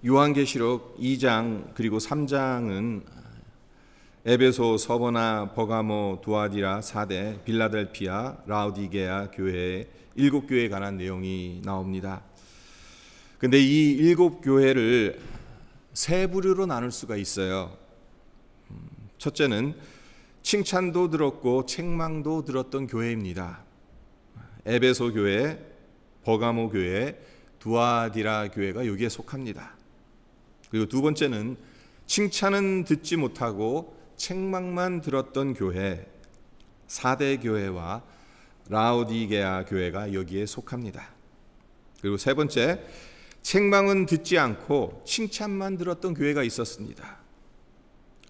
요한계시록 2장 그리고 3장은 에베소, 서버나, 버가모, 두아디라, 사데, 빌라델피아, 라우디게아 교회의 7교회에 관한 내용이 나옵니다. 근데 이 7교회를 세 부류로 나눌 수가 있어요. 첫째는 칭찬도 들었고 책망도 들었던 교회입니다. 에베소 교회, 버가모 교회, 두아디라 교회가 여기에 속합니다. 그리고 두 번째는 칭찬은 듣지 못하고 책망만 들었던 교회, 사대 교회와 라우디게아 교회가 여기에 속합니다. 그리고 세 번째, 책망은 듣지 않고 칭찬만 들었던 교회가 있었습니다.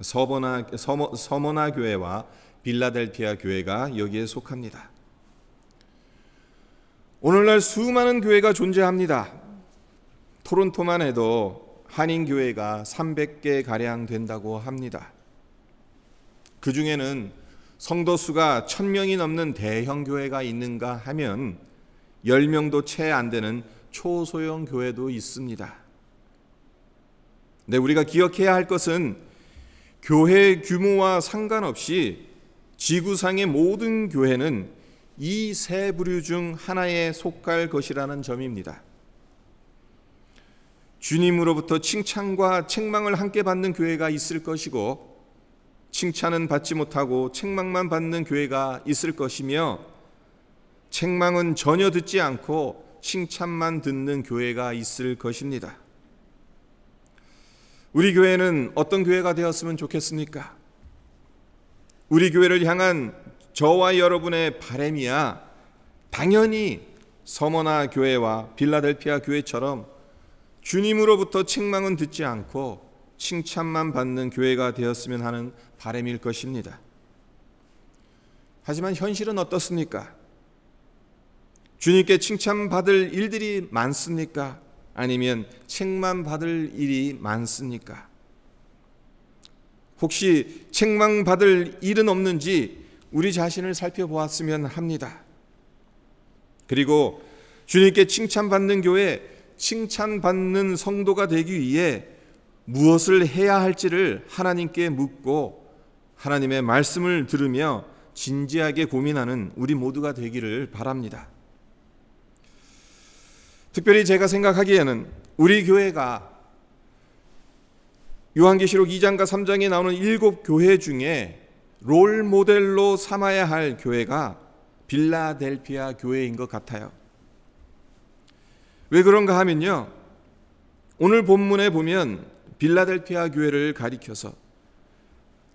서머나 교회와 빌라델피아 교회가 여기에 속합니다. 오늘날 수많은 교회가 존재합니다. 토론토만 해도 한인교회가 300개 가량 된다고 합니다. 그 중에는 성도 수가 1000명이 넘는 대형 교회가 있는가 하면 10명도 채 안 되는 초소형 교회도 있습니다. 근데 우리가 기억해야 할 것은 교회 규모와 상관없이 지구상의 모든 교회는 이 세 부류 중 하나에 속할 것이라는 점입니다. 주님으로부터 칭찬과 책망을 함께 받는 교회가 있을 것이고, 칭찬은 받지 못하고 책망만 받는 교회가 있을 것이며, 책망은 전혀 듣지 않고 칭찬만 듣는 교회가 있을 것입니다. 우리 교회는 어떤 교회가 되었으면 좋겠습니까? 우리 교회를 향한 저와 여러분의 바람이야 당연히 서머나 교회와 빌라델피아 교회처럼 주님으로부터 책망은 듣지 않고 칭찬만 받는 교회가 되었으면 하는 바람일 것입니다. 하지만 현실은 어떻습니까? 주님께 칭찬받을 일들이 많습니까? 아니면 책망받을 일이 많습니까? 혹시 책망받을 일은 없는지 우리 자신을 살펴보았으면 합니다. 그리고 주님께 칭찬받는 교회, 칭찬받는 성도가 되기 위해 무엇을 해야 할지를 하나님께 묻고 하나님의 말씀을 들으며 진지하게 고민하는 우리 모두가 되기를 바랍니다. 특별히 제가 생각하기에는 우리 교회가 요한계시록 2장과 3장에 나오는 7교회 중에 롤 모델로 삼아야 할 교회가 빌라델피아 교회인 것 같아요. 왜 그런가 하면요, 오늘 본문에 보면 빌라델피아 교회를 가리켜서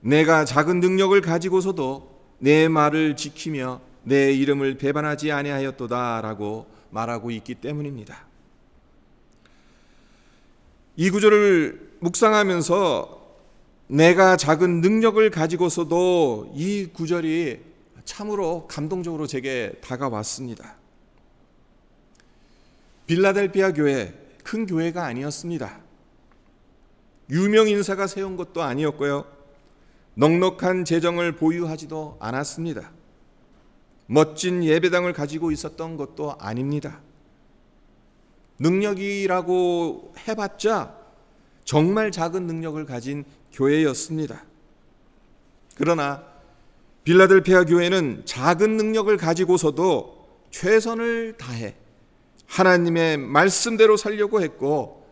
내가 작은 능력을 가지고서도 내 말을 지키며 내 이름을 배반하지 아니하였도다 라고 말하고 있기 때문입니다. 이 구절을 묵상하면서 내가 작은 능력을 가지고서도 이 구절이 참으로 감동적으로 제게 다가왔습니다. 빌라델피아 교회, 큰 교회가 아니었습니다. 유명 인사가 세운 것도 아니었고요, 넉넉한 재정을 보유하지도 않았습니다. 멋진 예배당을 가지고 있었던 것도 아닙니다. 능력이라고 해봤자 정말 작은 능력을 가진 교회였습니다. 그러나 빌라델피아 교회는 작은 능력을 가지고서도 최선을 다해 하나님의 말씀대로 살려고 했고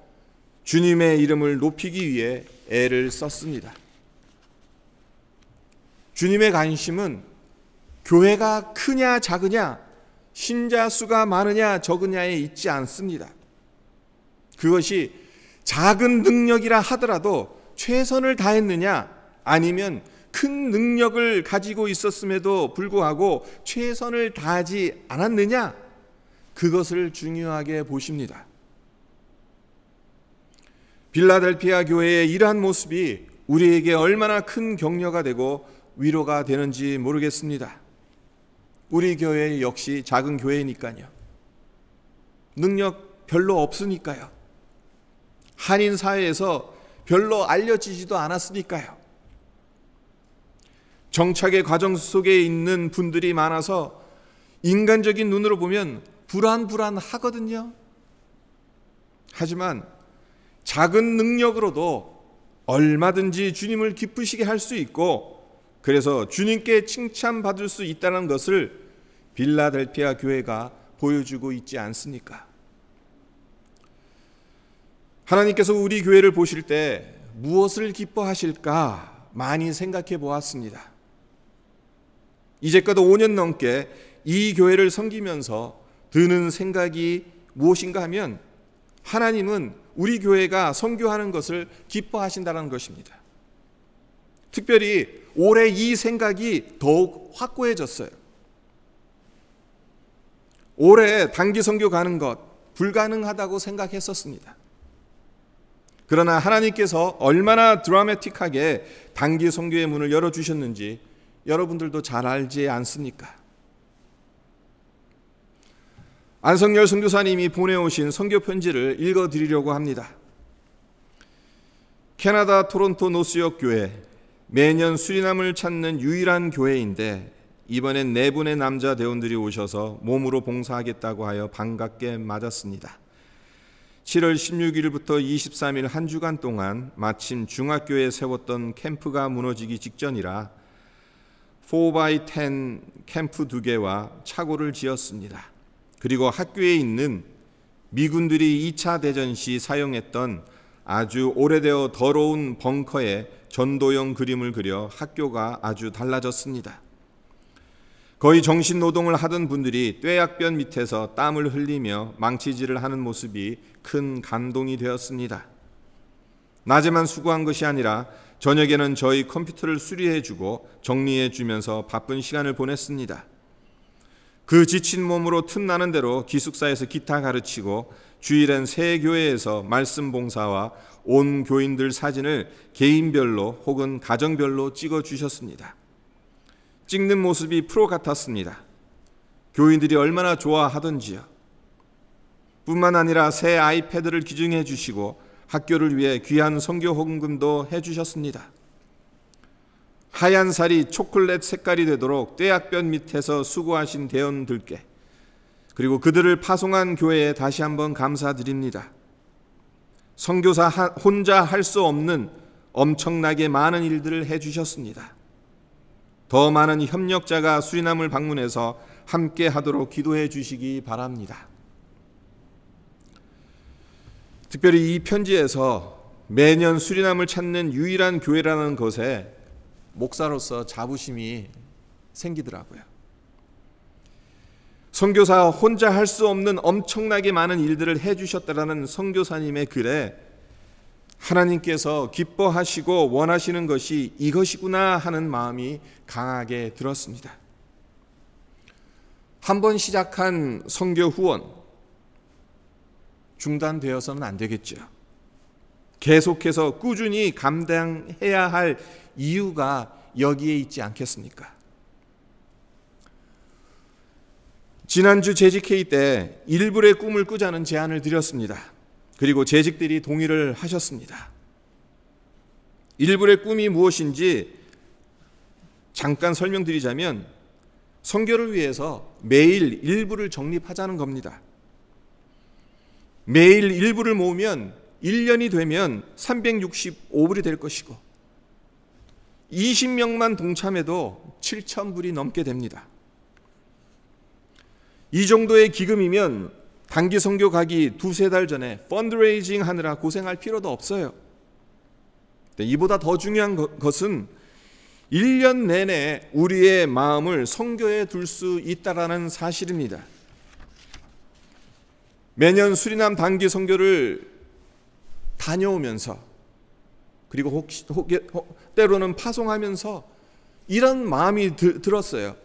주님의 이름을 높이기 위해 애를 썼습니다. 주님의 관심은 교회가 크냐 작으냐, 신자 수가 많으냐 적으냐에 있지 않습니다. 그것이 작은 능력이라 하더라도 최선을 다했느냐, 아니면 큰 능력을 가지고 있었음에도 불구하고 최선을 다하지 않았느냐, 그것을 중요하게 보십니다. 빌라델피아 교회의 이러한 모습이 우리에게 얼마나 큰 격려가 되고 위로가 되는지 모르겠습니다. 우리 교회 역시 작은 교회니까요. 능력 별로 없으니까요. 한인 사회에서 별로 알려지지도 않았으니까요. 정착의 과정 속에 있는 분들이 많아서 인간적인 눈으로 보면 불안하거든요. 하지만 작은 능력으로도 얼마든지 주님을 기쁘시게 할 수 있고, 그래서 주님께 칭찬받을 수 있다는 것을 빌라델피아 교회가 보여주고 있지 않습니까? 하나님께서 우리 교회를 보실 때 무엇을 기뻐하실까 많이 생각해 보았습니다. 이제껏 5년 넘게 이 교회를 섬기면서 드는 생각이 무엇인가 하면, 하나님은 우리 교회가 선교하는 것을 기뻐하신다는 것입니다. 특별히 올해 이 생각이 더욱 확고해졌어요. 올해 단기 선교 가는 것 불가능하다고 생각했었습니다. 그러나 하나님께서 얼마나 드라마틱하게 단기 선교의 문을 열어주셨는지 여러분들도 잘 알지 않습니까? 안성열 선교사님이 보내오신 선교 편지를 읽어드리려고 합니다. 캐나다 토론토 노스역 교회, 매년 수리남을 찾는 유일한 교회인데 이번엔 4분의 남자 대원들이 오셔서 몸으로 봉사하겠다고 하여 반갑게 맞았습니다. 7월 16일부터 23일 한 주간 동안 마침 중학교에 세웠던 캠프가 무너지기 직전이라 4x10 캠프 2개와 차고를 지었습니다. 그리고 학교에 있는 미군들이 2차 대전 시 사용했던 아주 오래되어 더러운 벙커에 전도용 그림을 그려 학교가 아주 달라졌습니다. 거의 정신노동을 하던 분들이 뙤약변 밑에서 땀을 흘리며 망치질을 하는 모습이 큰 감동이 되었습니다. 낮에만 수고한 것이 아니라 저녁에는 저희 컴퓨터를 수리해주고 정리해주면서 바쁜 시간을 보냈습니다. 그 지친 몸으로 틈나는 대로 기숙사에서 기타 가르치고 주일엔 새 교회에서 말씀 봉사와 온 교인들 사진을 개인별로 혹은 가정별로 찍어주셨습니다. 찍는 모습이 프로 같았습니다. 교인들이 얼마나 좋아하던지요. 뿐만 아니라 새 아이패드를 기증해 주시고 학교를 위해 귀한 선교 헌금도 해주셨습니다. 하얀 살이 초콜릿 색깔이 되도록 뙤약변 밑에서 수고하신 대원들께, 그리고 그들을 파송한 교회에 다시 한번 감사드립니다. 선교사 혼자 할 수 없는 엄청나게 많은 일들을 해주셨습니다. 더 많은 협력자가 수리남을 방문해서 함께 하도록 기도해 주시기 바랍니다. 특별히 이 편지에서 매년 수리남을 찾는 유일한 교회라는 것에 목사로서 자부심이 생기더라고요. 선교사 혼자 할 수 없는 엄청나게 많은 일들을 해주셨다라는 선교사님의 글에 하나님께서 기뻐하시고 원하시는 것이 이것이구나 하는 마음이 강하게 들었습니다. 한번 시작한 선교 후원 중단되어서는 안 되겠죠. 계속해서 꾸준히 감당해야 할 이유가 여기에 있지 않겠습니까? 지난주 재직회의 때 일불의 꿈을 꾸자는 제안을 드렸습니다. 그리고 재직들이 동의를 하셨습니다. 일불의 꿈이 무엇인지 잠깐 설명드리자면, 선교를 위해서 매일 일불을 적립하자는 겁니다. 매일 일불을 모으면 1년이 되면 365불이 될 것이고 20명만 동참해도 7,000불이 넘게 됩니다. 이 정도의 기금이면 단기 선교 가기 2-3달 전에 펀드레이징 하느라 고생할 필요도 없어요. 이보다 더 중요한 것은 1년 내내 우리의 마음을 선교에 둘 수 있다라는 사실입니다. 매년 수리남 단기 선교를 다녀오면서, 그리고 때로는 파송하면서 이런 마음이 들었어요.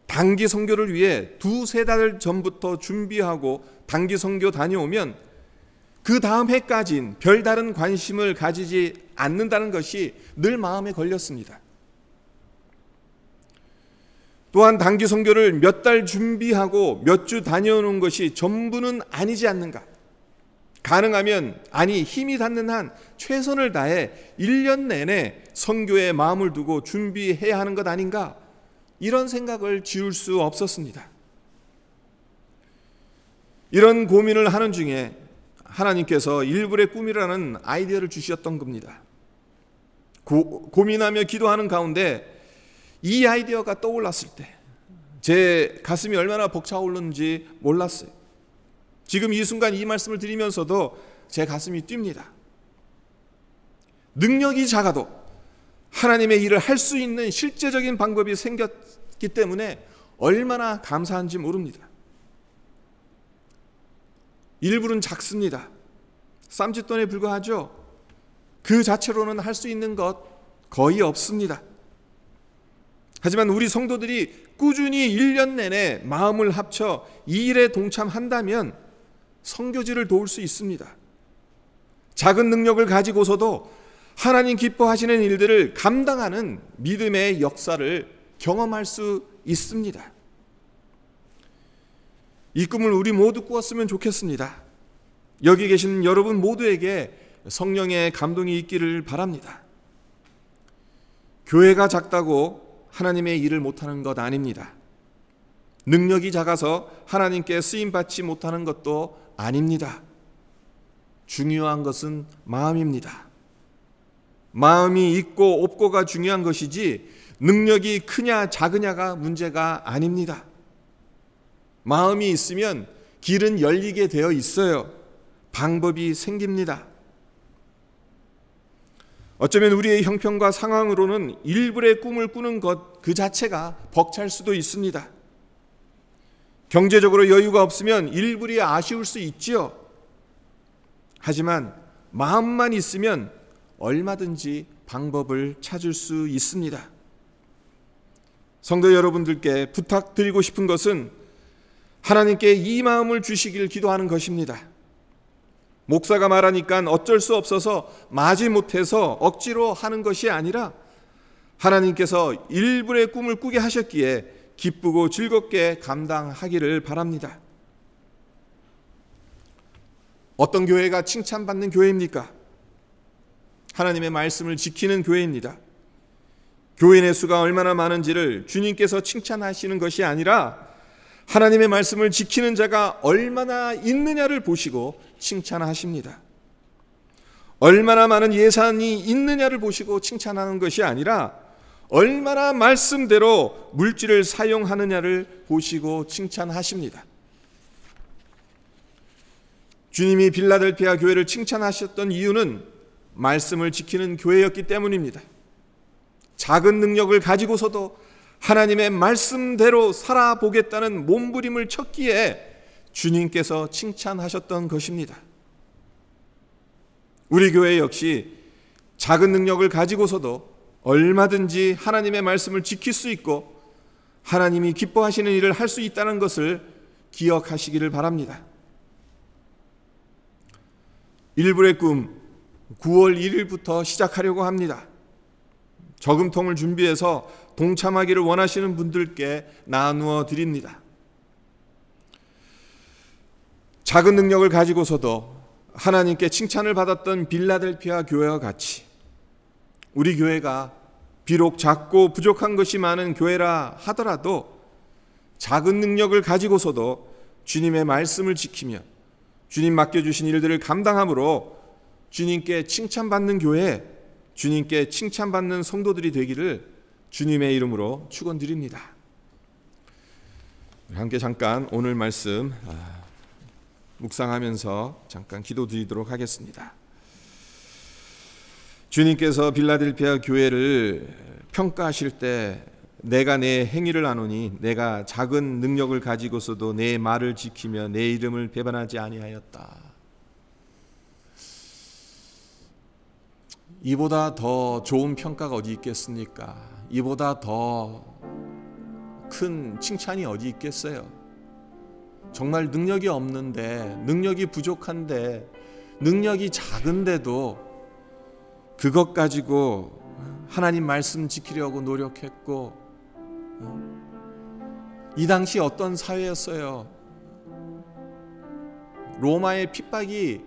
단기 선교를 위해 2-3달 전부터 준비하고 단기 선교 다녀오면 그 다음 해까진 별다른 관심을 가지지 않는다는 것이 늘 마음에 걸렸습니다. 또한 단기 선교를 몇 달 준비하고 몇 주 다녀오는 것이 전부는 아니지 않는가. 가능하면, 아니 힘이 닿는 한 최선을 다해 1년 내내 선교에 마음을 두고 준비해야 하는 것 아닌가, 이런 생각을 지울 수 없었습니다. 이런 고민을 하는 중에 하나님께서 일불의 꿈이라는 아이디어를 주셨던 겁니다. 고민하며 기도하는 가운데 이 아이디어가 떠올랐을 때 제 가슴이 얼마나 벅차오르는지 몰랐어요. 지금 이 순간 이 말씀을 드리면서도 제 가슴이 뜁니다. 능력이 작아도 하나님의 일을 할 수 있는 실제적인 방법이 생겼기 때문에 얼마나 감사한지 모릅니다. 일불은 작습니다. 쌈짓돈에 불과하죠. 그 자체로는 할 수 있는 것 거의 없습니다. 하지만 우리 성도들이 꾸준히 1년 내내 마음을 합쳐 이 일에 동참한다면 선교지를 도울 수 있습니다. 작은 능력을 가지고서도 하나님 기뻐하시는 일들을 감당하는 믿음의 역사를 경험할 수 있습니다. 이 꿈을 우리 모두 꾸었으면 좋겠습니다. 여기 계신 여러분 모두에게 성령의 감동이 있기를 바랍니다. 교회가 작다고 하나님의 일을 못하는 것 아닙니다. 능력이 작아서 하나님께 쓰임받지 못하는 것도 아닙니다. 중요한 것은 마음입니다. 마음이 있고 없고가 중요한 것이지 능력이 크냐 작으냐가 문제가 아닙니다. 마음이 있으면 길은 열리게 되어 있어요. 방법이 생깁니다. 어쩌면 우리의 형편과 상황으로는 일불의 꿈을 꾸는 것 그 자체가 벅찰 수도 있습니다. 경제적으로 여유가 없으면 일불이 아쉬울 수 있지요. 하지만 마음만 있으면 얼마든지 방법을 찾을 수 있습니다. 성도 여러분들께 부탁드리고 싶은 것은 하나님께 이 마음을 주시길 기도하는 것입니다. 목사가 말하니까 어쩔 수 없어서 마지못해서 억지로 하는 것이 아니라 하나님께서 일불의 꿈을 꾸게 하셨기에 기쁘고 즐겁게 감당하기를 바랍니다. 어떤 교회가 칭찬받는 교회입니까? 하나님의 말씀을 지키는 교회입니다. 교인의 수가 얼마나 많은지를 주님께서 칭찬하시는 것이 아니라 하나님의 말씀을 지키는 자가 얼마나 있느냐를 보시고 칭찬하십니다. 얼마나 많은 예산이 있느냐를 보시고 칭찬하는 것이 아니라 얼마나 말씀대로 물질을 사용하느냐를 보시고 칭찬하십니다. 주님이 빌라델피아 교회를 칭찬하셨던 이유는 말씀을 지키는 교회였기 때문입니다. 작은 능력을 가지고서도 하나님의 말씀대로 살아보겠다는 몸부림을 쳤기에 주님께서 칭찬하셨던 것입니다. 우리 교회 역시 작은 능력을 가지고서도 얼마든지 하나님의 말씀을 지킬 수 있고 하나님이 기뻐하시는 일을 할 수 있다는 것을 기억하시기를 바랍니다. 일불의 꿈 9월 1일부터 시작하려고 합니다. 저금통을 준비해서 동참하기를 원하시는 분들께 나누어 드립니다. 작은 능력을 가지고서도 하나님께 칭찬을 받았던 빌라델피아 교회와 같이 우리 교회가 비록 작고 부족한 것이 많은 교회라 하더라도 작은 능력을 가지고서도 주님의 말씀을 지키며 주님 맡겨주신 일들을 감당함으로 주님께 칭찬받는 교회, 주님께 칭찬받는 성도들이 되기를 주님의 이름으로 축원드립니다. 함께 잠깐 오늘 말씀 묵상하면서 잠깐 기도드리도록 하겠습니다. 주님께서 빌라델피아 교회를 평가하실 때 내가 내 행위를 아노니 내가 작은 능력을 가지고서도 내 말을 지키며 내 이름을 배반하지 아니하였다. 이보다 더 좋은 평가가 어디 있겠습니까? 이보다 더 큰 칭찬이 어디 있겠어요? 정말 능력이 없는데, 능력이 부족한데, 능력이 작은데도 그것 가지고 하나님 말씀 지키려고 노력했고, 이 당시 어떤 사회였어요? 로마의 핍박이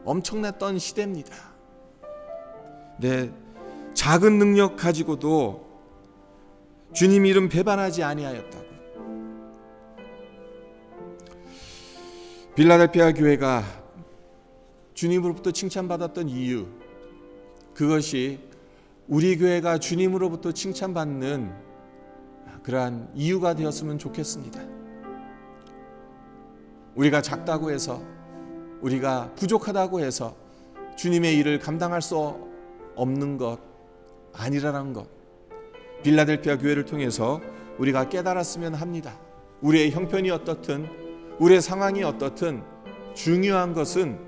엄청났던 시대입니다. 네, 작은 능력 가지고도 주님 이름 배반하지 아니하였다고. 빌라델피아 교회가 주님으로부터 칭찬받았던 이유, 그것이 우리 교회가 주님으로부터 칭찬받는 그러한 이유가 되었으면 좋겠습니다. 우리가 작다고 해서, 우리가 부족하다고 해서 주님의 일을 감당할 수 없는 것 아니라는 것, 빌라델피아 교회를 통해서 우리가 깨달았으면 합니다. 우리의 형편이 어떻든, 우리의 상황이 어떻든 중요한 것은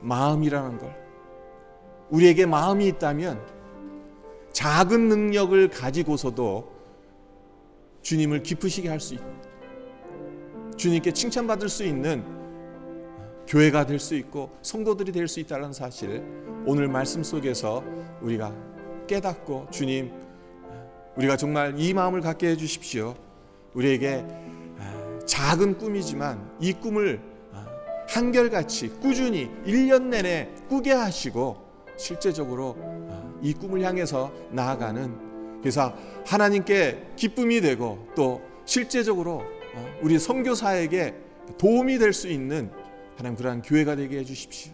마음이라는 걸, 우리에게 마음이 있다면 작은 능력을 가지고서도 주님을 기쁘시게 할 수 있고 주님께 칭찬받을 수 있는 교회가 될 수 있고 성도들이 될 수 있다는 사실, 오늘 말씀 속에서 우리가 깨닫고, 주님, 우리가 정말 이 마음을 갖게 해주십시오. 우리에게 작은 꿈이지만 이 꿈을 한결같이 꾸준히 1년 내내 꾸게 하시고 실제적으로 이 꿈을 향해서 나아가는, 그래서 하나님께 기쁨이 되고 또 실제적으로 우리 선교사에게 도움이 될 수 있는 하나님 그러한 교회가 되게 해주십시오.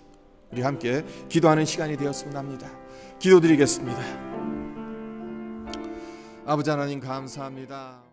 우리 함께 기도하는 시간이 되었으면 합니다. 기도드리겠습니다. 아버지 하나님 감사합니다.